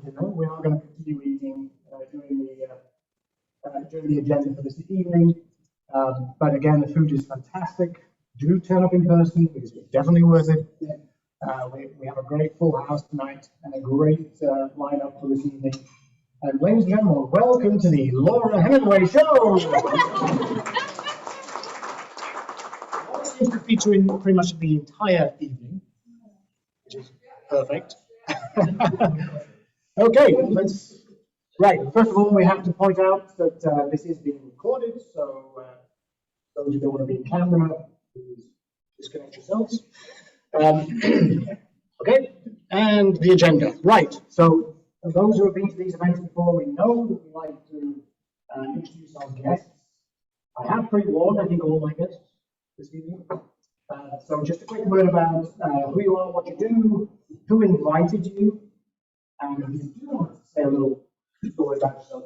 you know, we are going to continue eating during the agenda for this evening. But again, the food is fantastic. Do turn up in person because it's definitely worth it. We have a great full house tonight and a great lineup for this evening. And ladies and gentlemen, welcome to the Laura Hemenway Show. Seems to feature in pretty much the entire evening, which is perfect. Okay, right. First of all, we have to point out that this is being recorded, so those who don't want to be in camera, please disconnect yourselves. Okay, and the agenda. Right. So, for those who have been to these events before, we know that we like to introduce our guests. I have pre-warned, I think, all my guests this evening. So just a quick word about who you are, what you do, who invited you, and if you do want to say a little story about yourself,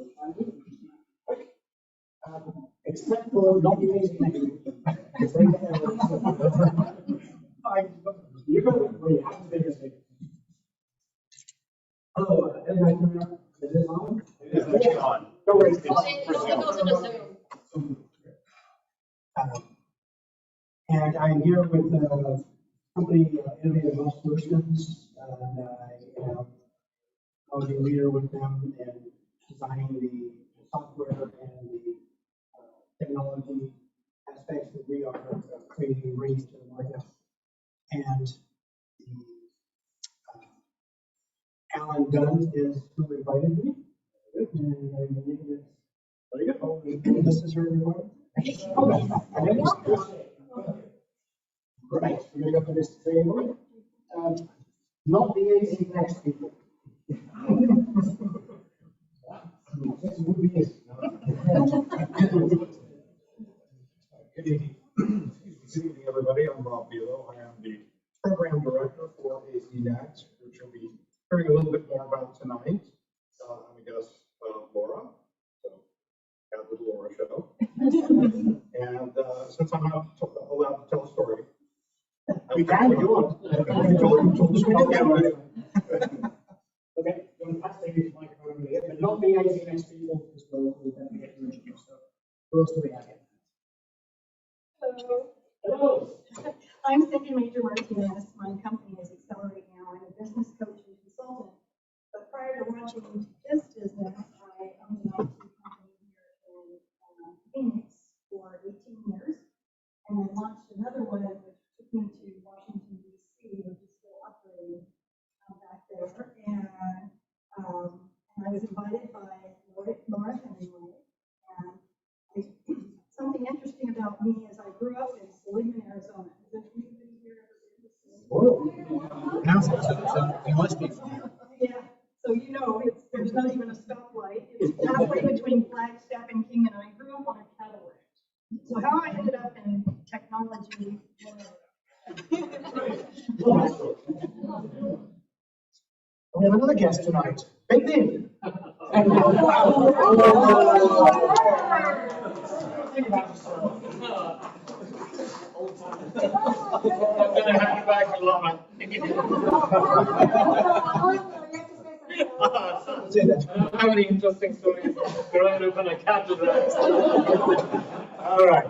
except for not the amazing next week. You have to be this week. Hello, everybody. Is this on? It is actually on. Don't worry, and I'm here with the company Innovative Health Solutions, and I am a leader with them in designing the software and the technology aspects that we are creating and bringing to the market. And Alan Dunn is who invited me. And I believe it's very good. Oh, this is her reward. Right, we're going to go to this table. Not the easy next people. This would be it. Good evening. Good evening, everybody. I'm Rob Bilo. I am the program director for AZNet, which we'll be hearing a little bit more about tonight. I'm a guest of Laura, so got the Laura show. And since I'm not allowed to tell a story, we can if you want. Told the story. Okay, you're going to pass the microphone over here, but not the AZNet people because we'll then get you introduced. So, who else do we have here? Hello. Hello. I'm Cindy Major Martinez. My company is Accelerate Now. I'm a business coach and consultant. But prior to launching this business, I owned an IT company here in Phoenix for 18 years. And then launched another one, which took me to Washington, D.C., which is still operating back there. And I was invited by Laura Hemenway. And something interesting about me is I grew up in Saline, Arizona. Has anybody here ever been to Saline? So you must be from here. Yeah, so you know, there's not even a stoplight. It's halfway between Flagstaff and Kingman, and I grew up on a cattle ranch. So how I ended up in technology. We have another guest tonight. Big Din. I'm going to hand it back to Laura. I have any interesting stories growing up in a cattle ranch. All right.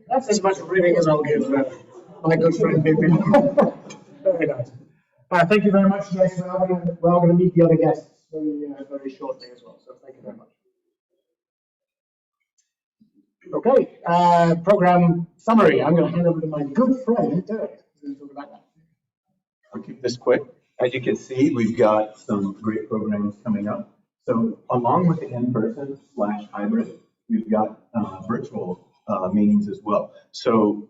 That's as much reading as I'll give my good friend Big Din. Very nice. Thank you very much, guys. We're all going to meet the other guests very shortly as well. So thank you very much. Okay, program summary. I'm going to hand over to my good friend Derek. Who's going to talk about that. I'll keep this quick. As you can see, we've got some great programs coming up. So along with the in-person / hybrid, we've got virtual meetings as well. So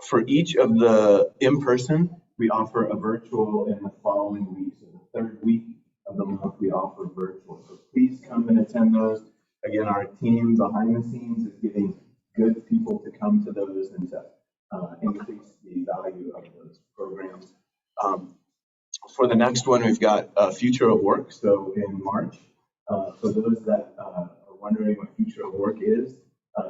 for each of the in-person, we offer a virtual in the following week. So the third week of the month, we offer virtual. So please come and attend those. Again, our team behind the scenes is getting good people to come to those and to increase the value of those programs. For the next one, we've got Future of Work. So in March, for those that are wondering what Future of Work is,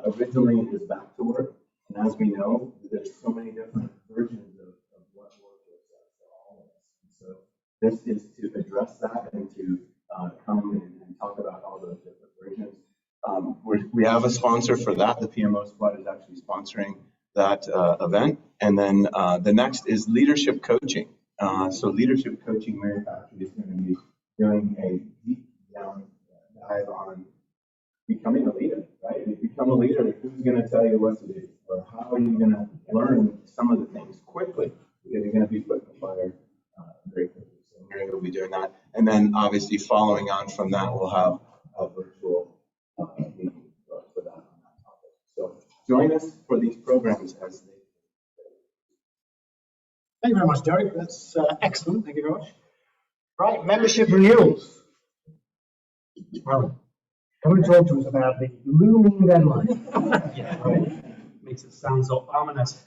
originally it was back to work. And as we know, there's so many different versions of what work is for all of us. And so This is to address that and to come and talk about all those different versions. We have a sponsor for that. The PMO Squad is actually sponsoring that event. And then the next is leadership coaching. So leadership coaching, Mary Patrick is going to be doing a deep down dive on becoming a leader, right? If you become a leader, who's going to tell you what to do? Or how are you going to learn some of the things quickly? Because you're going to be put in the fire very quickly. So Mary will be doing that. And then obviously following on from that, we'll have a virtual meeting for that on that topic. So join us for these programs as they. Thank you very much, Derek. That's excellent. Thank you very much. Right, membership renewals. Well, come and talk to us about the looming deadline. Yeah, right. Makes it sound so ominous.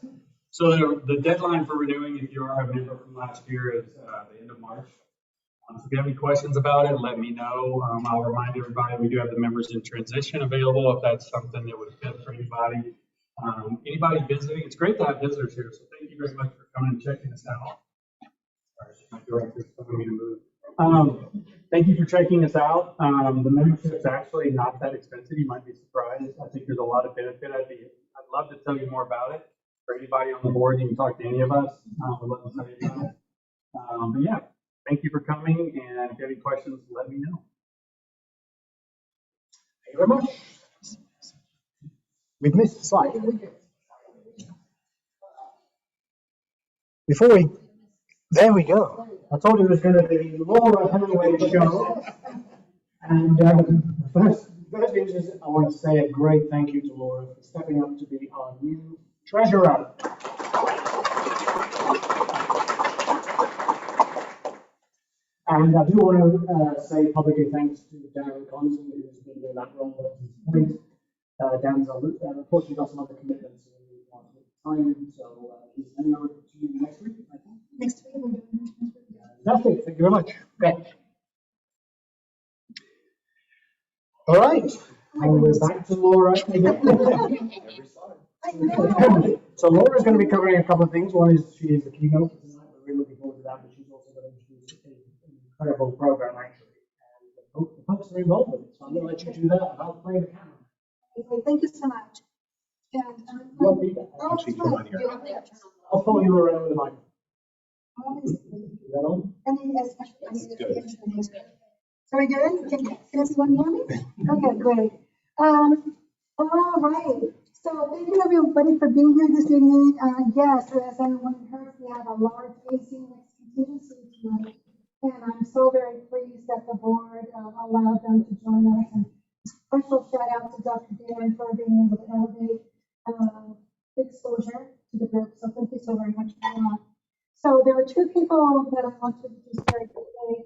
So the deadline for renewing, if you are a member from last year, is the end of March. If you have any questions about it, let me know. I'll remind everybody we do have the members in transition available if that's something that would fit for anybody. Anybody visiting, it's great to have visitors here. So thank you very much for coming and checking us out. Sorry, my director's telling me to move. Thank you for checking us out. The membership is actually not that expensive. You might be surprised. I think there's a lot of benefit. I'd love to tell you more about it. For anybody on the board, you can talk to any of us. We'd love to tell you about it. But yeah, thank you for coming. And if you have any questions, let me know. Thank you very much. We've missed a slide. There we go. I told you it was going to be Laura Hemenway show. And first thing is I want to say a great thank you to Laura for stepping up to be our new treasurer. And I do want to say publicly thanks to Darren Conson, who's been doing that role at this point. Dan's unfortunately got some other commitments and we want to make time, so he's heading over to you next week, I think. Next week, we're doing Fantastic, thank you very much. Okay. All right, and we're back to Laura again. So Laura's going to be covering a couple of things. One is she is the keynote tonight. We're really looking forward to that, but she's also going to introduce an incredible program actually. And the folks are involved with it, so I'm going to let you do that. I'll play the camera. Okay, thank you so much. And, Well, Actually, come on here. I'll follow you around with the mic. Is that on? So we good? Can everyone hear me? Okay, great. All right. So thank you everybody for being here this evening. Yes, as everyone heard, we have a large AC next contingency tonight. And I'm so very pleased that the board allowed them to join us. And special shout out to Dr. Dan for being able to elevate exposure to the group. So thank you so very much for that. So there are two people that I want to introduce very quickly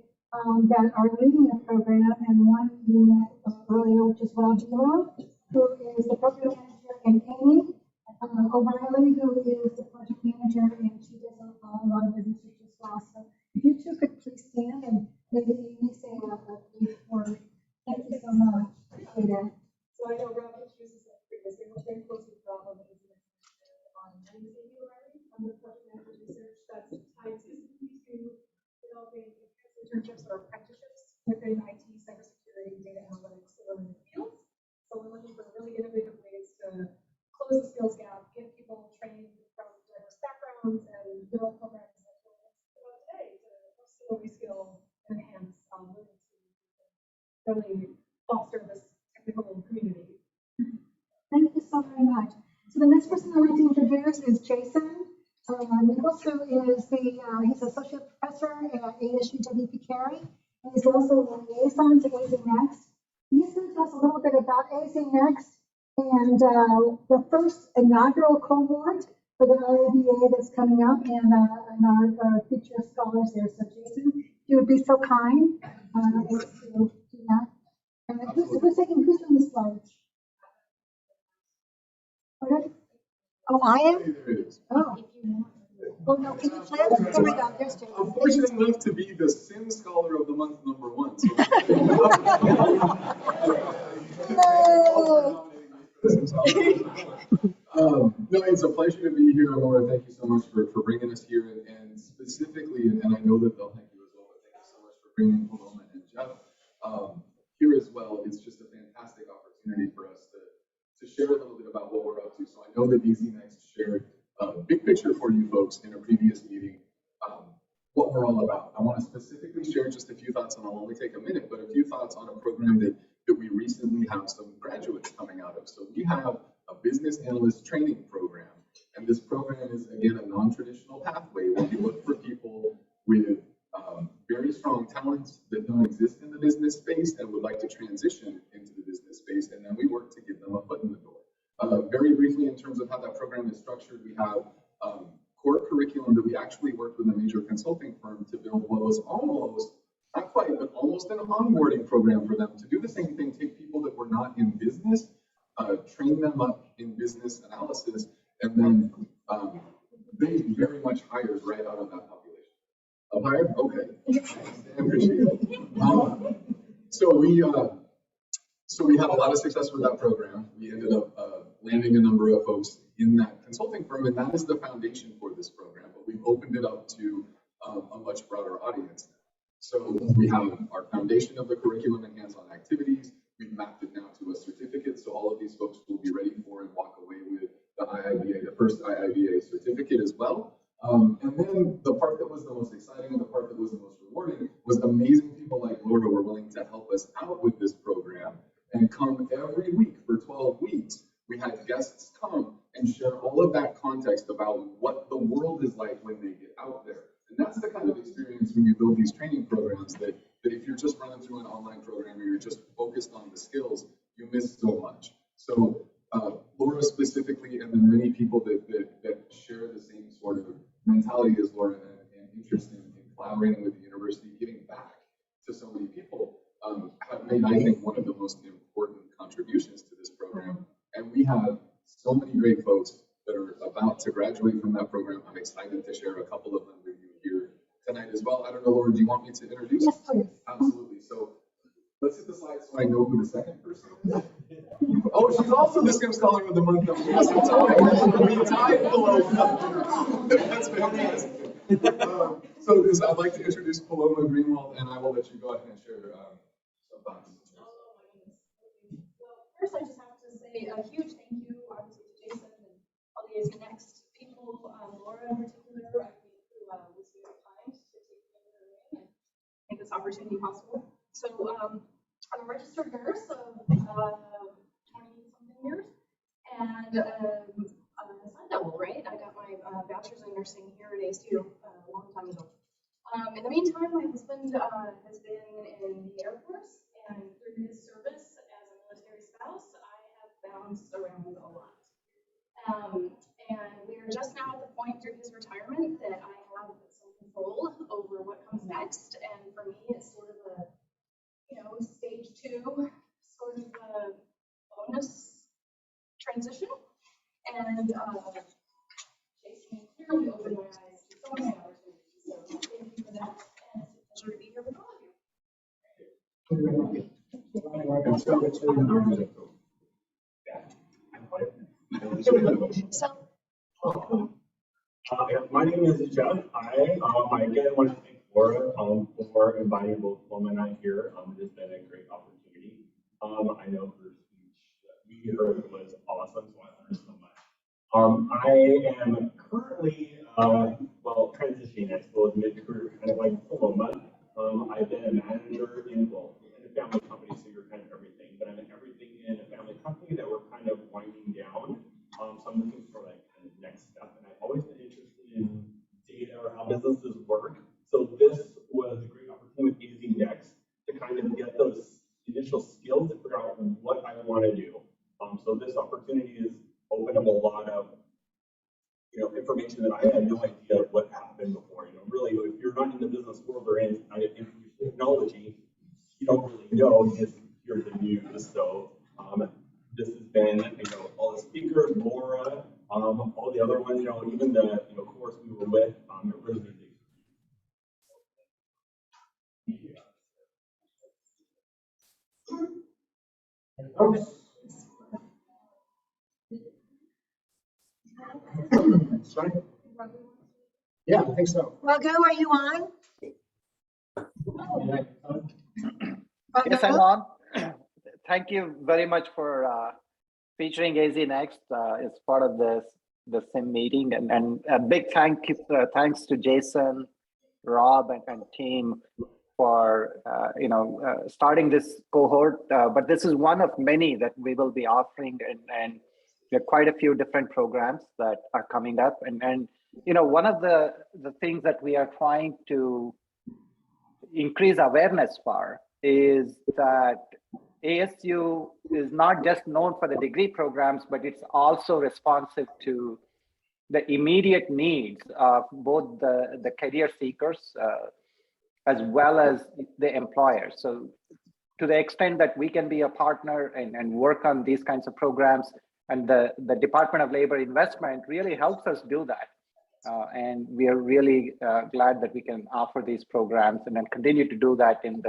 that are leading the program, and one you met earlier, which is Rajila, who is the program manager, and Amy O'Reilly, who is the project manager, and she does a lot of business as well. So if you two could please stand and maybe Amy say a brief word. Thank you so much. Appreciate it. So I know Rob introduces us previously, we're very close with Rob on the business on Amy O'Reilly. I'm the project manager research that's tied specifically to developing internships or apprenticeships within IT, cybersecurity, data analytics, or in the fields. So we're looking for really innovative ways to close the skills gap, get people trained from diverse backgrounds, and build programs that will today to upskill, reskill, and enhance learning to really foster this technical community. Thank you so very much. So the next person I'd like to introduce is Jason Nichols, who is he's associate professor at ASU WP Carey, and he's also a liaison to AZ Next. He's going to tell us a little bit about AZ Next and the first inaugural cohort for the IABA that's coming up, and our future scholars there. So Jason, if you would be so kind as to do that. And who's doing the slides? Okay. Oh, I am? Oh. Oh, no, can you play it? Here we go, there's Jason. I'm fortunate enough to be the Sim Scholar of the Month #1. So no, it's a pleasure to be here, Laura. Thank you so much for bringing us here, and specifically, and I know that they'll thank you as well, but bringing Paloma and Jeff here as well is just a fantastic opportunity for us to share a little bit about what we're up to. So I know that AZ Next shared a big picture for you folks in a previous meeting, what we're all about. I want to specifically share just a few thoughts, and I'll only take a minute, but a few thoughts on a program that we recently have some graduates coming out of. So we have a business analyst training program, and this program is, again, a non-traditional pathway where we look for people with very strong talents that don't exist in the business space and would like to transition into the business space, and then we work to give them a foot in the door. Very briefly, in terms of how that program is structured, we have core curriculum that we actually worked with a major consulting firm to build what was almost, not quite, but almost an onboarding program for them to do the same thing, take people that were not in business, train them up in business analysis, and then they very much hired right out of that population. Hired? Okay. I appreciate it. So we had a lot of success with that program. We ended up landing a number of folks in that consulting firm, and that is the foundation for this program. But we've opened it up to a much broader audience now. So we have our foundation of the curriculum and hands-on activities. We've mapped it now to a certificate, so all of these folks will be ready for and walk away with the IIBA, the first IIBA certificate as well. And then the part that was the most exciting and the part that was the most rewarding was amazing people like Laura were willing to help us out with this program and come every week for 12 weeks. We had guests come and share all of that context about what the world is like when they get out there. And that's the kind of experience when you build these training programs that if you're just running through an online program or you're just focused on the skills, you miss so much. So Laura specifically, and then many people that share the same sort of mentality as Laura and interest in collaborating with the university, giving back to so many people, have made, I think, one of the most important contributions to this program. And we have so many great folks that are about to graduate from that program. I'm excited to share a couple of them with you here tonight as well. I don't know, Laura, do you want me to introduce? Yes, please. Absolutely. So let's hit the slide so I know who the second person is. Oh, she's also the STEM Scholar of the Month. Yes, we tied Paloma. That's fantastic. So I'd like to introduce Paloma Greenwald, and I will let you go ahead and share some thoughts. First, I just have to say a huge thank you, obviously, to Jason and all the AZ Next people, Laura in particular, I think, who was very kind to take me under the wing and make this opportunity possible. So I'm a registered nurse of 20-something years, and I'm a sun devil, right? I got my bachelor's in nursing here at ASU a long time ago. In the meantime, my husband has been in the Air Force, and through his service as a military spouse, I have bounced around a lot. And we are just now at the point through his retirement that I have some control over what comes next. And for me, it's sort of a, stage 2, sort of a bonus transition. And Jason clearly opened my eyes to so many opportunities. So thank you for that. And it's a pleasure to be here with all of you. My name is Jeff. I again want to thank Laura for inviting both Paloma and I here. It has been a great opportunity. I know her speech that we heard was awesome, so I learned so much. I am currently transitioning, I suppose, mid-career, kind of like Paloma. I've been a manager in a family company, so you're kind of everything, but I'm everything in a family company that we're kind of winding down. So I'm looking for like kind of next step, and I've always been interested in data or how businesses work. So this was a great opportunity with AZ Next to kind of get those initial skills to figure out what I want to do. So this opportunity has opened up a lot of information that I had no idea what happened before. Really, if you're not in the business world or in information technology, you don't really know. You just hear the news. So this has been, all the speakers, Laura, all the other ones, even the course we were with, it really made Yeah, I think so. Raghu, are you on? Yes, I'm on. Thank you very much for featuring AZ Next as part of the SIM meeting, and a big thanks to Jason, Rob, and team for starting this cohort. But this is one of many that we will be offering, and there are quite a few different programs that are coming up. And one of the things that we are trying to increase awareness for is that ASU is not just known for the degree programs, but it's also responsive to the immediate needs of both the career seekers as well as the employers. So to the extent that we can be a partner and work on these kinds of programs, and the Department of Labor Investment really helps us do that. And we are really glad that we can offer these programs and then continue to do that in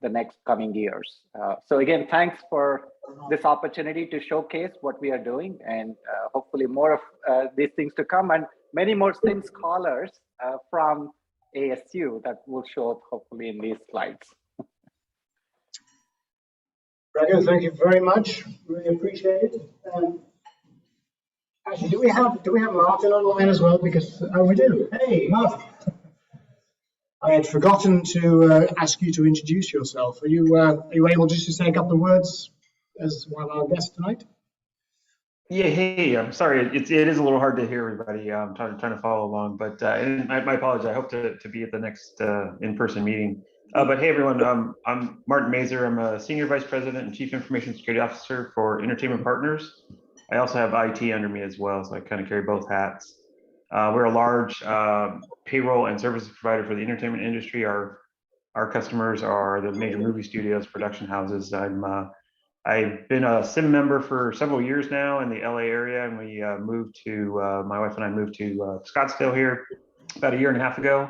the next coming years. So again, thanks for this opportunity to showcase what we are doing, and hopefully more of these things to come, and many more SIM scholars from ASU that will show up hopefully in these slides. Very good, thank you very much. Really appreciate it. Actually, do we have Martin online as well? Because we do. Hey, Martin. I had forgotten to ask you to introduce yourself. Are you able just to say a couple of words as one of our guests tonight? Yeah, hey, I'm sorry. It is a little hard to hear everybody. I'm trying to follow along, but and my apologies. I hope to be at the next in-person meeting. But hey, everyone. I'm Martin Mazer. I'm a Senior Vice President and Chief Information Security Officer for Entertainment Partners. I also have IT under me as well, so I kind of carry both hats. We're a large payroll and services provider for the entertainment industry. Our customers are the major movie studios, production houses. I've been a SIM member for several years now in the LA area, and we moved to, my wife and I moved to Scottsdale here about a year and a half ago,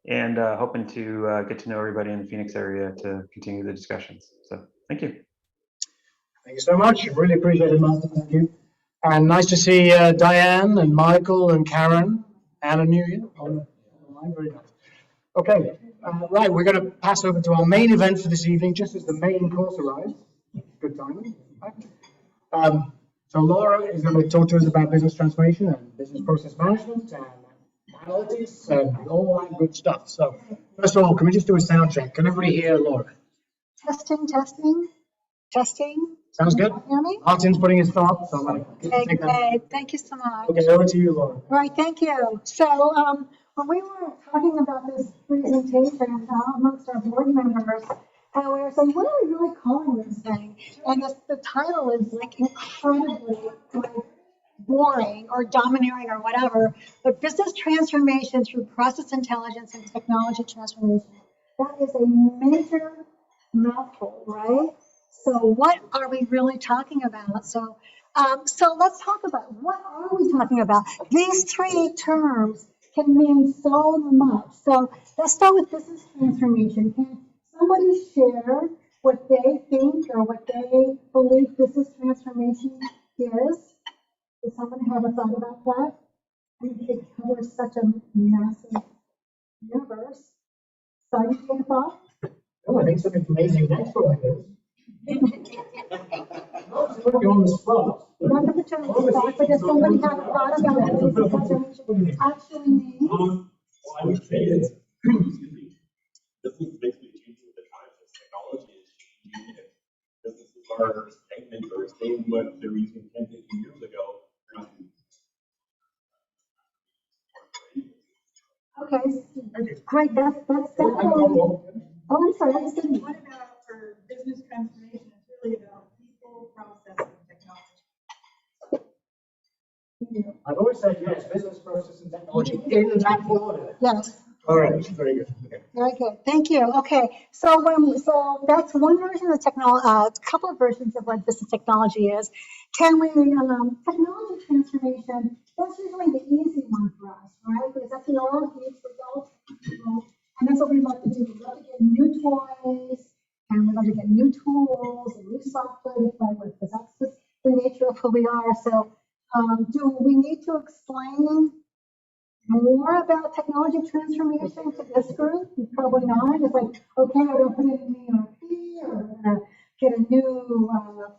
and hoping to get to know everybody in the Phoenix area to continue the discussions. So thank you. Thank you so much. Really appreciate it, Martin. Thank you. And nice to see Diane and Michael and Karen. Anna knew you. Very nice. Okay, right, we're going to pass over to our main event for this evening, just as the main course arrives. Good timing. So Laura is going to talk to us about business transformation and business process management and analytics and all that good stuff. So first of all, can we just do a sound check? Can everybody hear Laura? Testing. Sounds good. Can you hear me? Martin's putting his thoughts. So Okay, great. Thank you so much. Okay, over to you, Laura. Right, thank you. So when we were talking about this presentation amongst our board members, and we were saying, what are we really calling this thing? And the title is like incredibly boring or domineering or whatever, but business transformation through process intelligence and technology transformation. That is a major mouthful, right? So what are we really talking about? So let's talk about, what are we talking about? These three terms can mean so much. So let's start with business transformation. Can somebody share what they think or what they believe business transformation is? Does someone have a thought about that? I mean, it covers such a massive universe. So you have a thought? Oh, I think something amazing next one like this. Put you on the spot. Not to put you on the spot, but if somebody has a thought about what business transformation actually means. Well, I would say it's, excuse me, business is basically changing with the times as technology is changing. And businesses are stagnant or staying what they were using 10, 15 years ago. Okay, great. That's definitely. Oh, I'm sorry. I just didn't. What about for business transformation? It's really about people, process, and technology. I've always said yes, business process and technology in that order. Yes. All right, very good. Okay. Very good. Thank you. Okay. So that's one version of technology, a couple of versions of what business technology is. Can we, technology transformation, that's usually the easy one for us, right? Because that's the all needs results. And that's what we love to do. We love to get new toys, and we love to get new tools and new software to play with, because that's just the nature of who we are. So do we need to explain more about technology transformation to this group? Probably not. It's like, okay, I don't put it in the ERP or I'm gonna get a new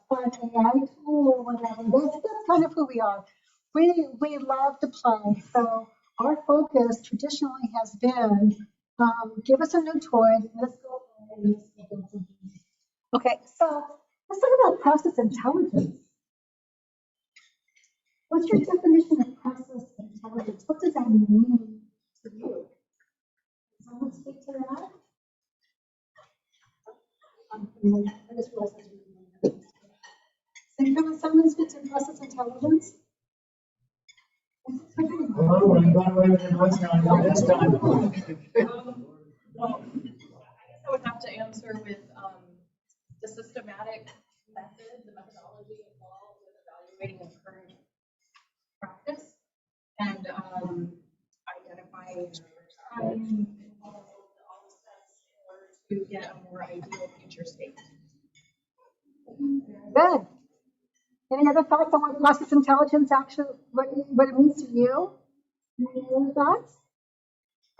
fun AI tool or whatever. That's kind of who we are. We love to play. So our focus traditionally has been, give us a new toy, let's go play, and let's go build something. Okay, so let's talk about process intelligence. What's your definition of process intelligence? What does that mean to you? Someone speak to that? I just realized I didn't know. Can someone speak to process intelligence? Hello, I'm glad everyone's going this time. Well, I guess I would have to answer with the systematic method, the methodology involved with evaluating the current practice and identifying time, all the steps in order to get a more ideal future state. Good. Any other thoughts on what process intelligence actually, what it means to you? Any other thoughts?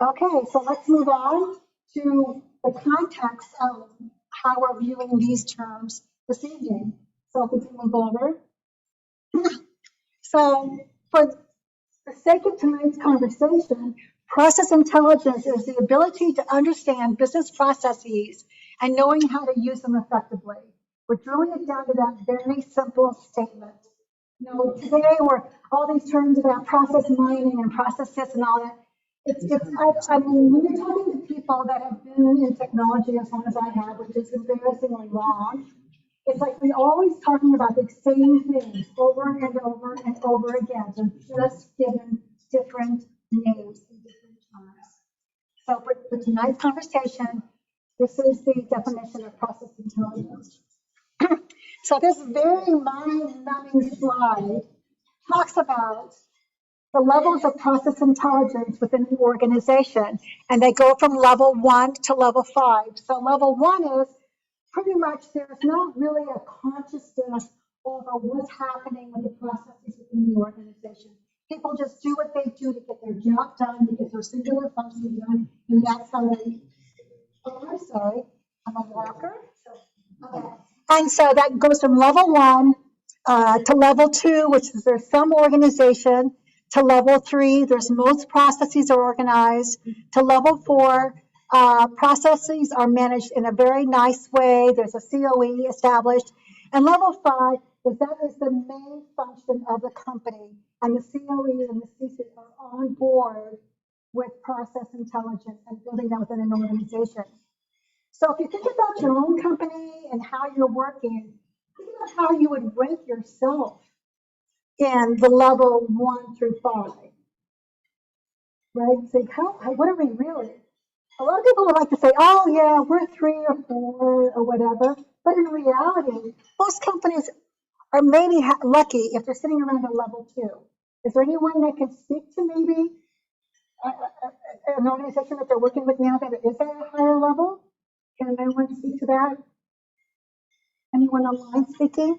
Okay, so let's move on to the context of how we're viewing these terms this evening. So if we can move over. So for the sake of tonight's conversation, process intelligence is the ability to understand business processes and knowing how to use them effectively. We're drilling it down to that very simple statement. You know, today we're all these terms about process mining and process this and all that. I mean, when you're talking to people that have been in technology as long as I have, which is embarrassingly long, it's like we're always talking about the same things over and over and over again. They're just given different names and different terms. So for tonight's conversation, this is the definition of process intelligence. So this very mind-numbing slide talks about the levels of process intelligence within the organization, and they go from level 1 to level 5. So level 1 is pretty much there's not really a consciousness over what's happening with the processes within the organization. People just do what they do to get their job done, to get their singular function done, and that's how they. Oh, I'm sorry, I'm a walker. Okay. And so that goes from level 1 to level 2, which is there's some organization, to level 3, there's most processes are organized, to level 4, processes are managed in a very nice way, there's a COE established, and level 5 is that is the main function of the company, and the COE and the C-suite are on board with process intelligence and building that within an organization. So if you think about your own company and how you're working, think about how you would rank yourself in the level 1 through 5. Right? Think, what are we really? A lot of people would like to say, oh yeah, we're 3 or 4 or whatever. But in reality, most companies are maybe lucky if they're sitting around a level 2. Is there anyone that can speak to maybe an organization that they're working with now that is at a higher level? Can anyone speak to that? Anyone online speaking?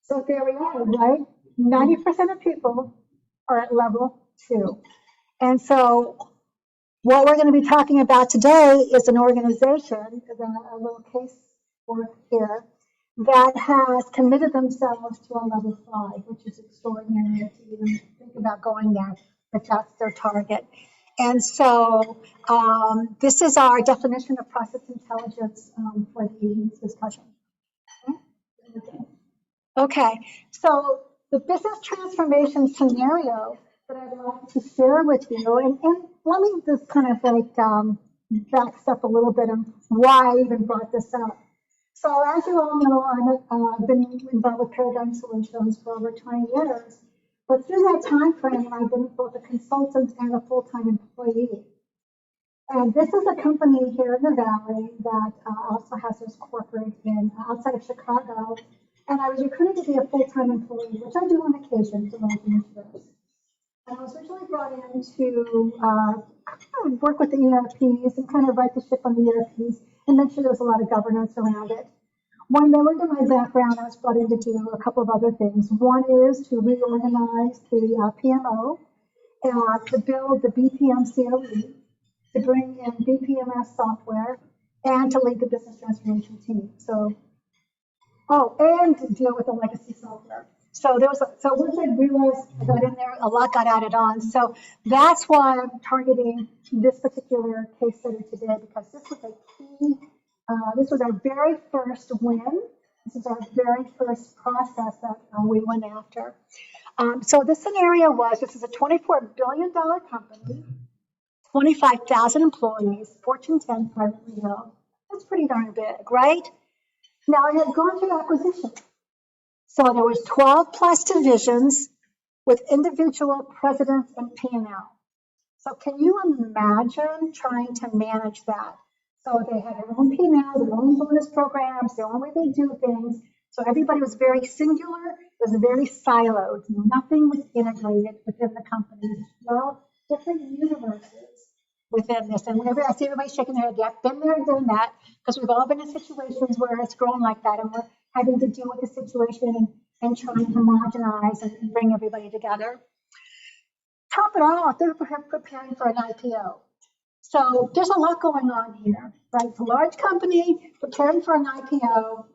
So there we are, right? 90% of people are at level 2. And so what we're going to be talking about today is an organization, a little case work here, that has committed themselves to a level 5, which is extraordinary to even think about going there, but that's their target. And so this is our definition of process intelligence for the evening's discussion. Okay, so the business transformation scenario that I'd like to share with you, and let me just kind of like back step a little bit on why I even brought this up. So as you all know, I've been involved with Paradigm Solutions for over 20 years. But through that time frame, I've been both a consultant and a full-time employee. And this is a company here in the Valley that also has its corporate outside of Chicago. And I was recruited to be a full-time employee, which I do on occasion for large initiatives. And I was originally brought in to kind of work with the ERPs and kind of right the ship on the ERPs and make sure there was a lot of governance around it. When they learned of my background, I was brought in to do a couple of other things. One is to reorganize the PMO to build the BPM COE, to bring in BPMS software, and to lead the business transformation team. So, and to deal with the legacy software. So so once I realized I got in there, a lot got added on. So that's why I'm targeting this particular case study today, because this was a key, this was our very first win. This is our very first process that we went after. So this scenario was, this is a $24 billion company, 25,000 employees, Fortune 10 privately held. That's pretty darn big, right? Now it had gone through acquisition. So there was 12 plus divisions with individual presidents and P&L. So can you imagine trying to manage that? So they had their own P&L, their own bonus programs, their own way they do things. So everybody was very singular, it was very siloed. Nothing was integrated within the company. 12 different universes within this. And whenever I see everybody shaking their head, yeah, been there, done that, because we've all been in situations where it's grown like that, and we're having to deal with the situation and trying to homogenize and bring everybody together. Top it off, they're preparing for an IPO. So there's a lot going on here, right? It's a large company preparing for an IPO,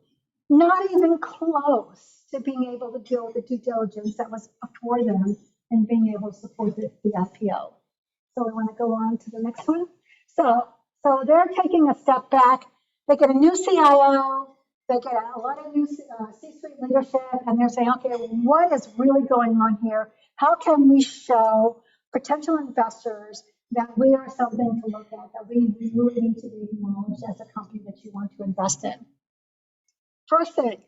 not even close to being able to deal with the due diligence that was before them and being able to support the IPO. So we want to go on to the next one. So they're taking a step back. They get a new CIO, they get a lot of new C-suite leadership, and they're saying, okay, what is really going on here? How can we show potential investors that we are something to look at, that we really need to be acknowledged as a company that you want to invest in? First thing,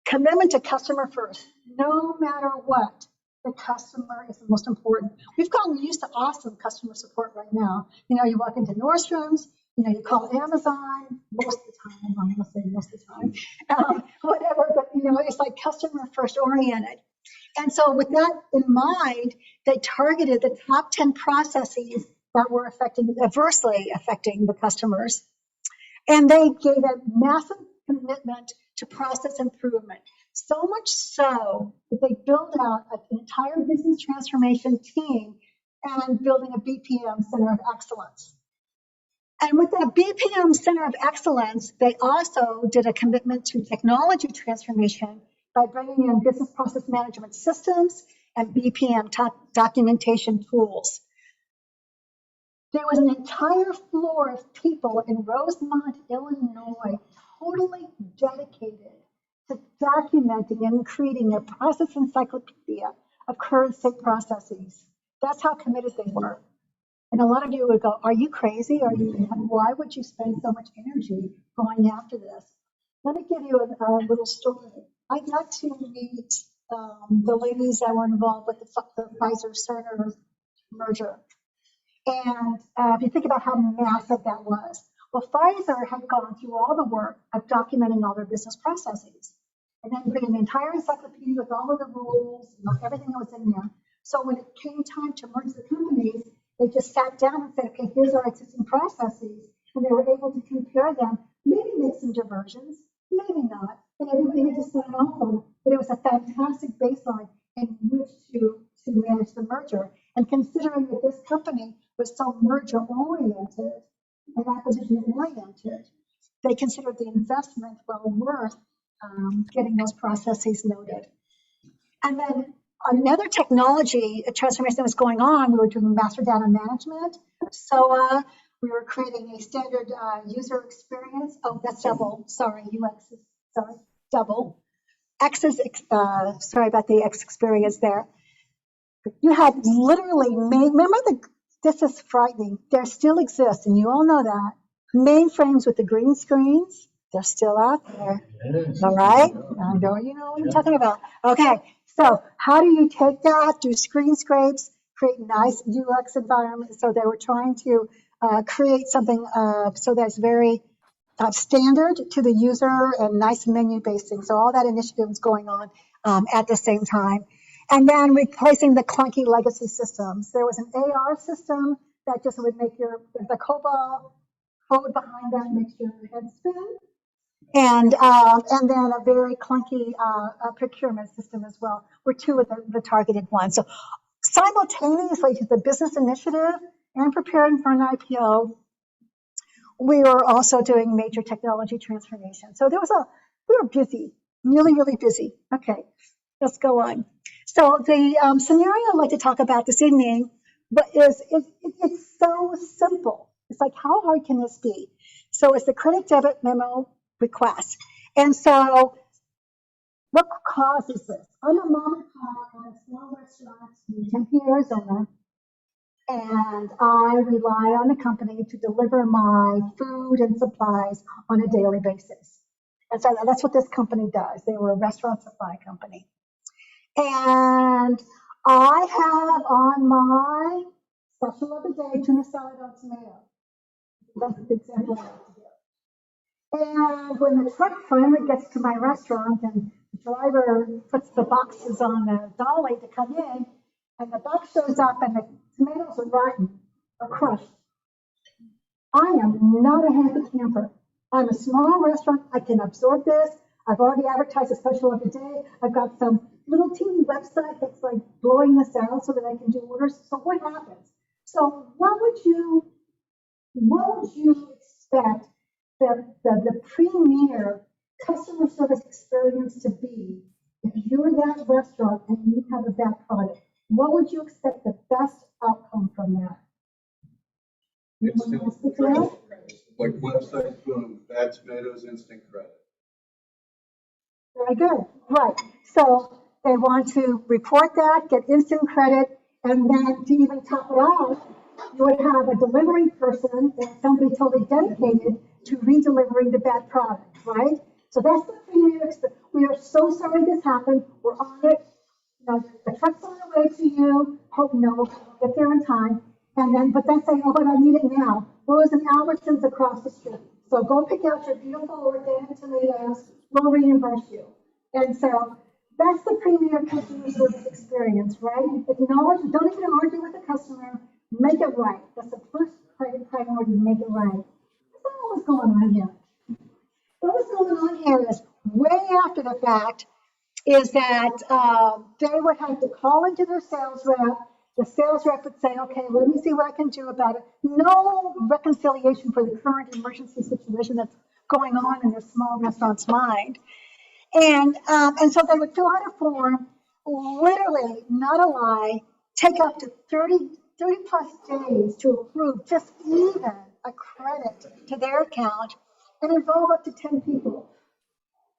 commitment to customer first. No matter what, the customer is the most important. We've gotten used to awesome customer support right now. You know, you walk into Nordstrom's, you know, you call Amazon most of the time, I'm gonna say most of the time, whatever, but you know, it's like customer first oriented. And so with that in mind, they targeted the top 10 processes that were adversely affecting the customers. And they gave a massive commitment to process improvement. So much so that they built out an entire business transformation team and building a BPM Center of Excellence. And with that BPM Center of Excellence, they also did a commitment to technology transformation by bringing in business process management systems and BPM documentation tools. There was an entire floor of people in Rosemont, Illinois, totally dedicated to documenting and creating a process encyclopedia of current state processes. That's how committed they were. And a lot of you would go, are you crazy? Why would you spend so much energy going after this? Let me give you a little story. I got to meet the ladies that were involved with the Pfizer-Cerner merger. And if you think about how massive that was, well, Pfizer had gone through all the work of documenting all their business processes and then creating an entire encyclopedia with all of the rules, you know, everything that was in there. So when it came time to merge the companies, they just sat down and said, okay, here's our existing processes. And they were able to compare them, maybe make some diversions, maybe not. And everybody had to sign off on it. But it was a fantastic baseline in which to manage the merger. And considering that this company was so merger-oriented and acquisition-oriented, they considered the investment well worth getting those processes noted. And then another technology transformation that was going on, we were doing master data management. So we were creating a standard user experience. Oh, that's double. Sorry, UX is, sorry, double. X is, sorry about the X experience there. You had literally made, remember this is frightening. There still exists, and you all know that, mainframes with the green screens. They're still out there. All right? I know you know what I'm talking about. Okay, so how do you take that, do screen scrapes, create nice UX environments? So they were trying to create something so that's very standard to the user and nice menu-based things. So all that initiative was going on at the same time. And then replacing the clunky legacy systems. There was an AR system that just would make the COBOL code behind that makes your head spin. And then a very clunky procurement system as well were two of the targeted ones. So simultaneously to the business initiative and preparing for an IPO, we were also doing major technology transformation. So we were busy, really, really busy. Okay, let's go on. So the scenario I'd like to talk about this evening, but it's so simple. It's like, how hard can this be? So it's the credit debit memo request. And so what causes this? I'm a mom and pop on a small restaurant in Tempe, Arizona, and I rely on the company to deliver my food and supplies on a daily basis. And so that's what this company does. They were a restaurant supply company. And I have on my special of the day tuna salad on tomato. That's the example I like to do. And when the truck finally gets to my restaurant and the driver puts the boxes on the dolly to come in, and the box shows up and the tomatoes are rotten or crushed, I am not a happy camper. I'm a small restaurant. I can absorb this. I've already advertised a special of the day. I've got some little teeny website that's like blowing this out so that I can do orders. So what happens? So what would you expect the premier customer service experience to be if you're that restaurant and you have a bad product? What would you expect the best outcome from that? Instant credit. Like websites doing bad tomatoes, instant credit. Very good. Right. So they want to report that, get instant credit, and then to even top it off, you would have a delivery person and somebody totally dedicated to re-delivering the bad product, right? So that's the premier experience. We are so sorry this happened. We're on it. You know, the truck's on the way to you. Hope we'll get there in time. And then, but then say, oh, but I need it now. Well, there's an Albertsons across the street. So go pick out your beautiful organic tomatoes. We'll reimburse you. And so that's the premier customer service experience, right? Acknowledge, don't even argue with the customer. Make it right. That's the first priority, make it right. That's not what's going on here. What's going on here is way after the fact is that they would have to call into their sales rep. The sales rep would say, okay, let me see what I can do about it. No reconciliation for the current emergency situation that's going on in this small restaurant's mind. And so they would fill out a form, literally, not a lie, take up to 30 plus days to approve just even a credit to their account and involve up to 10 people.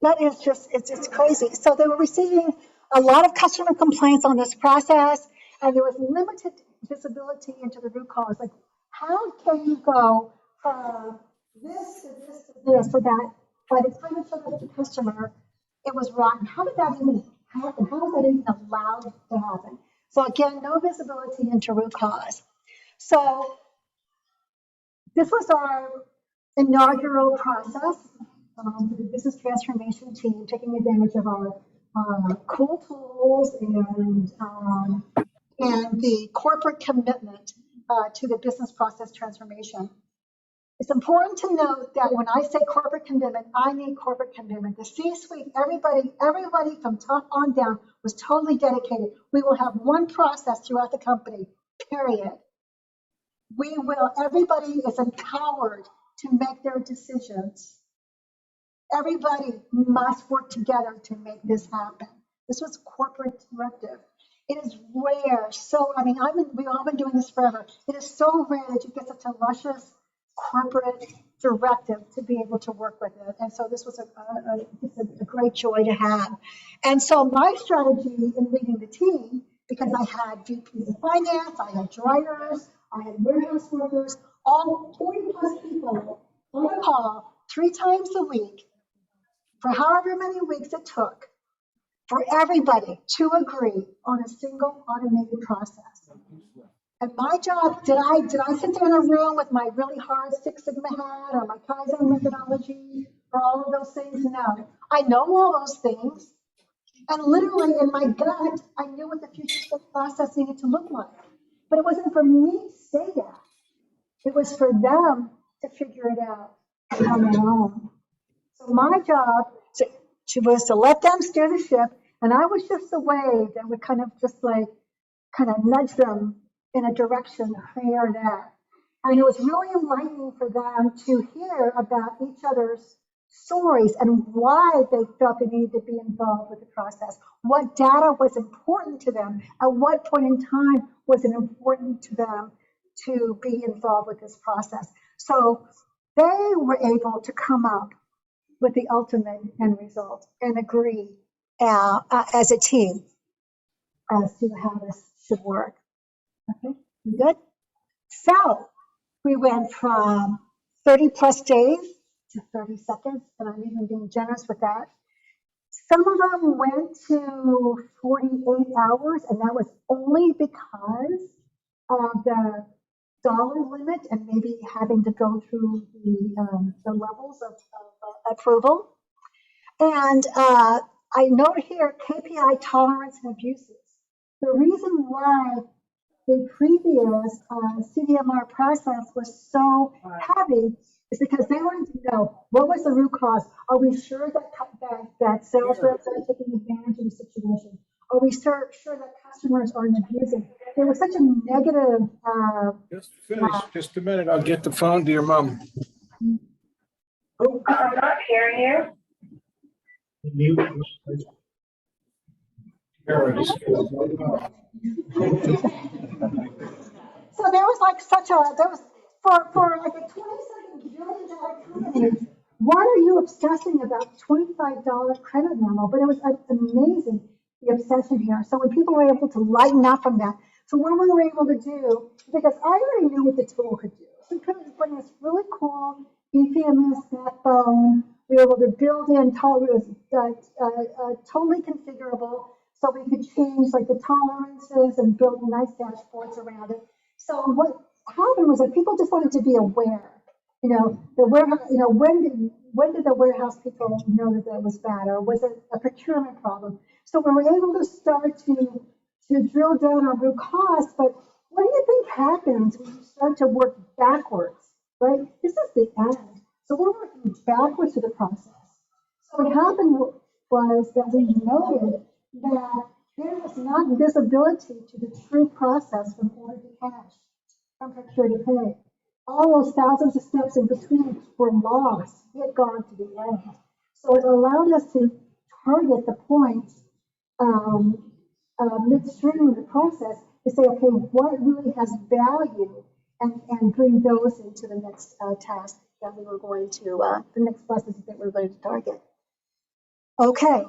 That is just, it's crazy. So they were receiving a lot of customer complaints on this process, and there was limited visibility into the root cause. Like, how can you go from this to this to this so that by the time it showed up to the customer, it was rotten? How did that even happen? How was that even allowed to happen? So again, no visibility into root cause. So this was our inaugural process for the business transformation team, taking advantage of our cool tools and the corporate commitment to the business process transformation. It's important to note that when I say corporate commitment, I mean corporate commitment. The C-suite, everybody from top on down was totally dedicated. We will have one process throughout the company, period. Everybody is empowered to make their decisions. Everybody must work together to make this happen. This was corporate directive. It is rare. So, I mean, we've all been doing this forever. It is so rare that you get such a luscious corporate directive to be able to work with it. And so this was a great joy to have. And so my strategy in leading the team, because I had VPs of finance, I had drivers, I had warehouse workers, all 40 plus people on a call 3 times a week for however many weeks it took for everybody to agree on a single automated process. And my job, did I sit there in a room with my really hard Six Sigma hat or my Kaizen methodology or all of those things? No. I know all those things. And literally in my gut, I knew what the future state process needed to look like. But it wasn't for me to say that. It was for them to figure it out on their own. So my job was to let them steer the ship, and I was just the wave that would kind of just like kind of nudge them in a direction here or there. And it was really enlightening for them to hear about each other's stories and why they felt they needed to be involved with the process. What data was important to them? At what point in time was it important to them to be involved with this process? So they were able to come up with the ultimate end result and agree as a team as to how this should work. Okay, good? So we went from 30 plus days to 30 seconds, and I'm even being generous with that. Some of them went to 48 hours, and that was only because of the dollar limit and maybe having to go through the levels of approval. And I note here KPI tolerance and abuses. The reason why the previous CDMR process was so heavy is because they wanted to know what was the root cause. Are we sure that sales reps are taking advantage of the situation? Are we sure that customers aren't abusing? There was such a negative. Just finish, just a minute, I'll get the phone to your mom. I'm not hearing you. So there was like there was for like a $27 billion company, why are you obsessing about $25 credit memo? But it was amazing, the obsession here. So when people were able to lighten up from that, so what we were able to do, because I already knew what the tool could do. So we put in this really cool EPMS backbone. We were able to build in, it was totally configurable. So we could change like the tolerances and build nice dashboards around it. So what happened was that people just wanted to be aware. The warehouse. When did the warehouse people know that was bad, or was it a procurement problem? So we were able to start to drill down on root cause. But what do you think happens when you start to work backwards? Right. This is the end. So we're working backwards to the process. So what happened was that we noted that there was not visibility to the true process from order to cash, from procure to pay. All those thousands of steps in between were lost. We had gone to the end. So it allowed us to target the points midstream of the process to say, okay, what really has value, and bring those into the next task that we were going to, the next process that we were going to target. Okay,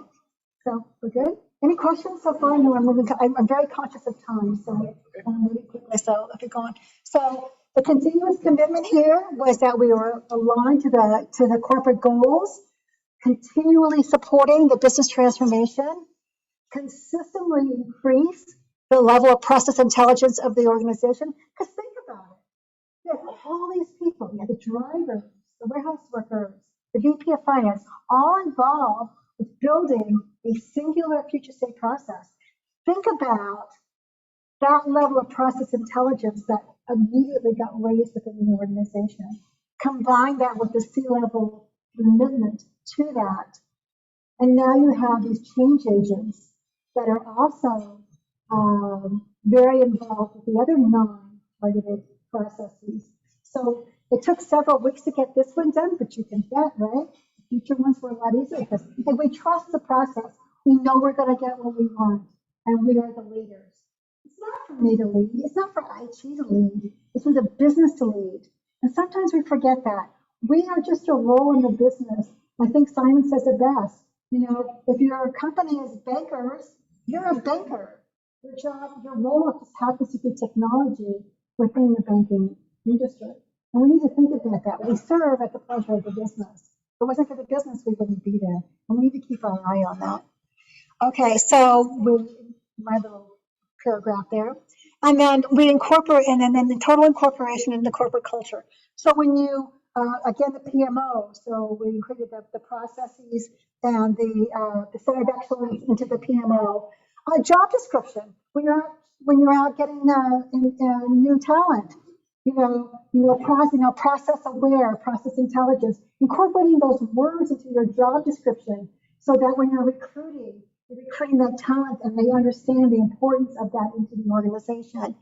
so we're good? Any questions so far? No, I'm very conscious of time, so I'm moving quickly, so if you're going. So the continuous commitment here was that we were aligned to the corporate goals, continually supporting the business transformation, consistently increase the level of process intelligence of the organization. Because think about it. You have all these people, you have the drivers, the warehouse workers, the VP of finance, all involved with building a singular future state process. Think about that level of process intelligence that immediately got raised within the organization. Combine that with the C-level commitment to that. And now you have these change agents that are also very involved with the other non-targeted processes. So it took several weeks to get this one done, but you can bet, right? Future ones were a lot easier because if we trust the process, we know we're going to get what we want, and we are the leaders. It's not for me to lead. It's not for IT to lead. It's for the business to lead. And sometimes we forget that. We are just a role in the business. I think Simon says it best. If your company is bankers, you're a banker. Your job, your role just happens to be technology within the banking industry. And we need to think about that. We serve at the pleasure of the business. If it wasn't for the business, we wouldn't be there. And we need to keep our eye on that. Okay, so my little paragraph there. And then we incorporate, and then the total incorporation into corporate culture. So when you, again, the PMO, so we included the processes and the center of excellence into the PMO. Job description, when you're out getting new talent, process aware, process intelligence, incorporating those words into your job description so that when you're recruiting, You're recruiting that talent and they understand the importance of that into the organization.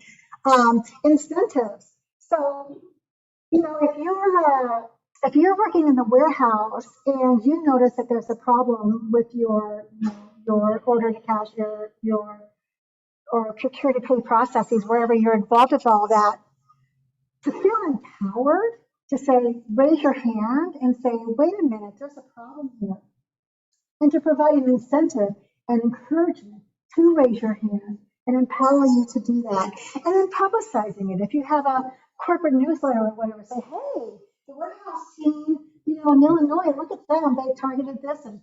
Incentives. So, you know, if you're working in the warehouse and you notice that there's a problem with your order to cash, or procure to pay processes, wherever you're involved with all that, to feel empowered, to say, raise your hand and say, wait a minute, there's a problem here. And to provide an incentive and encouragement to raise your hand and empower you to do that. And then publicizing it. If you have a corporate newsletter or whatever, say, hey, the warehouse team, you know, in Illinois, look at them, they targeted this, and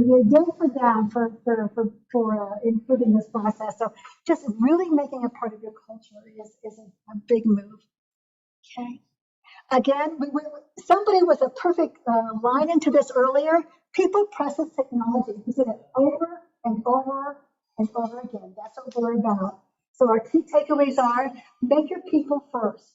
you did for them for improving this process. So just really making a part of your culture is a big move. Okay. Again, somebody with a perfect line into this earlier. People process technology. We did it over and over and over again. That's what we're about. So our key takeaways are: make your people first.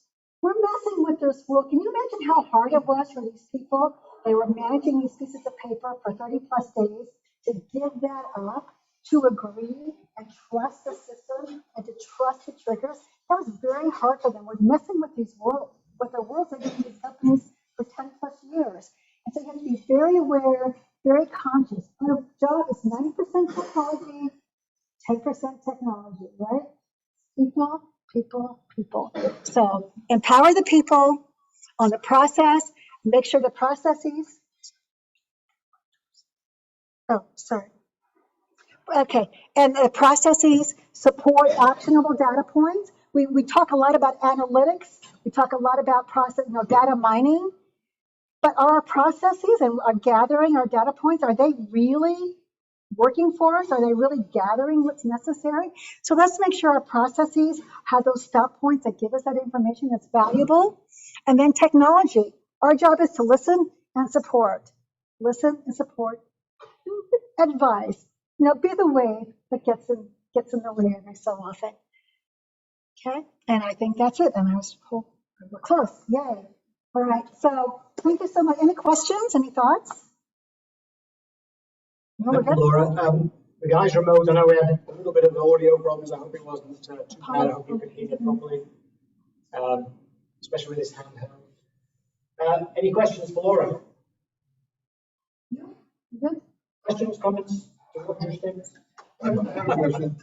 We're messing with this world. Can you imagine how hard it was for these people? They were managing these pieces of paper for 30 plus days to give that up, to agree and trust the system and to trust the triggers. That was very hard for them. We're messing with these worlds, with the worlds that these companies for 10 plus years. And so you have to be very aware, very conscious. Our job is 90% technology, 10% technology, right? People, people, people. So empower the people on the process, make sure the processes. Oh, sorry. Okay, and the processes support actionable data points. We talk a lot about analytics. We talk a lot about data mining. But our processes and our gathering our data points, are they really working for us? Are they really gathering what's necessary? So let's make sure our processes have those stop points that give us that information that's valuable. And then technology. Our job is to listen and support. Listen and support. Advise. You know, be the wave that gets in the way every so often. Okay, and I think that's it. And we're close. Yay. All right, so thank you so much. Any questions? Any thoughts? No, Thank you, Laura. The guys remote, I know we had a little bit of audio problems. I hope it wasn't too bad. I hope you could hear it properly, especially with this handheld. Any questions for Laura? No? Good. Questions, comments? Interesting? I have a question.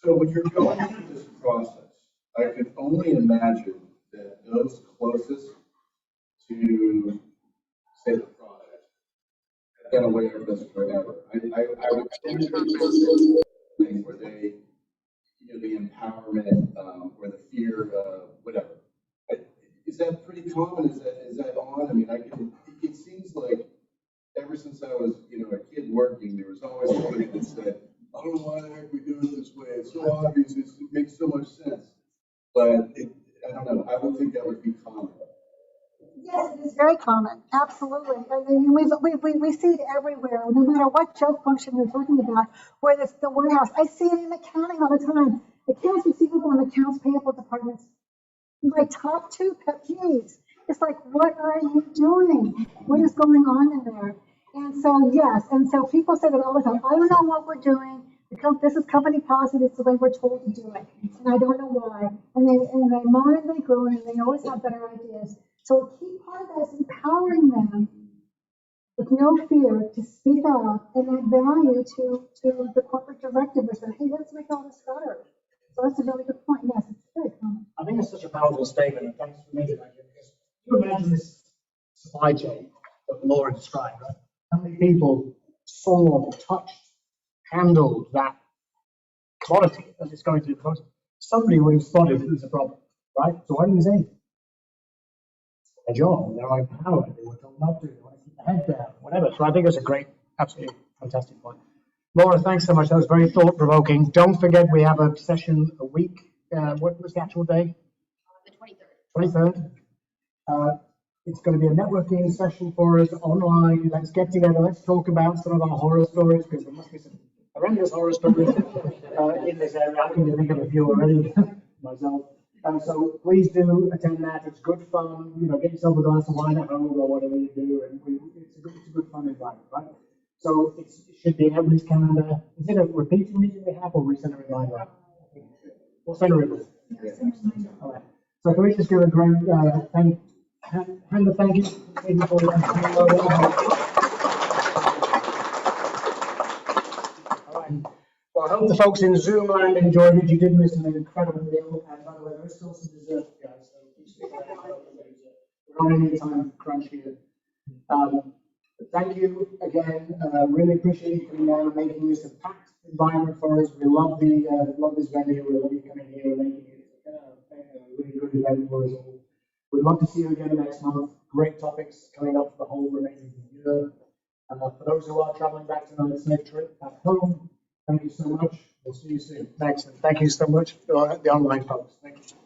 So when you're going through this process, I can only imagine that those closest to, say, the product have been aware of this forever. I would think that thing where they, the empowerment or the fear, whatever. Is that pretty common? Is that on? I mean, it seems like ever since I was, a kid working, there was always somebody that said, I don't know why the heck we do it this way. It's so obvious. It makes so much sense. But I don't know. I would think that would be common. Yes, it is very common. Absolutely. I mean, we see it everywhere. No matter what job function you're talking about, whether it's the warehouse. I see it in accounting all the time. Accounts receivable and accounts payable departments. My top two pet peeves. It's like, what are you doing? What is going on in there? And so, yes, and so people say that all the time. I don't know what we're doing. This is company policy. This is the way we're told to do it, and I don't know why. And they moan and they groan, and they always have better ideas. So a key part of that is empowering them with no fear to speak up and add value to the corporate directive. They say, hey, let's make all this better. So that's a really good point. Yes, it's very common. I think it's such a powerful statement, and thanks for making that. Because you imagine this supply chain that Laura described, right? How many people saw, touched, handled that commodity as it's going through the process? Somebody would have spotted it was a problem, right? So why didn't they say anything? Their job, they're empowered, they were told not to, they want to keep their head down, whatever. So I think it's a great, absolutely fantastic point. Laura, thanks so much. That was very thought-provoking. Don't forget, we have a session a week. What was the actual day? The 23rd. 23rd. It's going to be a networking session for us online. Let's get together. Let's talk about some of our horror stories, because there must be some horrendous horror stories in this area. I can think of a few already myself. So please do attend that. It's good fun. You know, get yourself a glass of wine at home or whatever you do, and it's a good fun environment, right? So it should be in everybody's calendar. Is it a repeating meeting we have, or we send a reminder? We'll send a reminder. All right. So can we just give a great hand of thank you for Well, I hope the folks in Zoom land enjoyed it. You did miss an incredible meal. And by the way, there is still some dessert, guys. So please stick around. We're on any time crunch here. Thank you again. Really appreciate you coming down and making this a packed environment for us. We love this venue. We love you coming here and making it a really good event for us all. We'd love to see you again next month. Great topics coming up for the whole remaining year. For those who are traveling back tonight, safe trip back home. Thank you so much. We'll see you soon. Thanks. And thank you so much to the online folks. Thank you.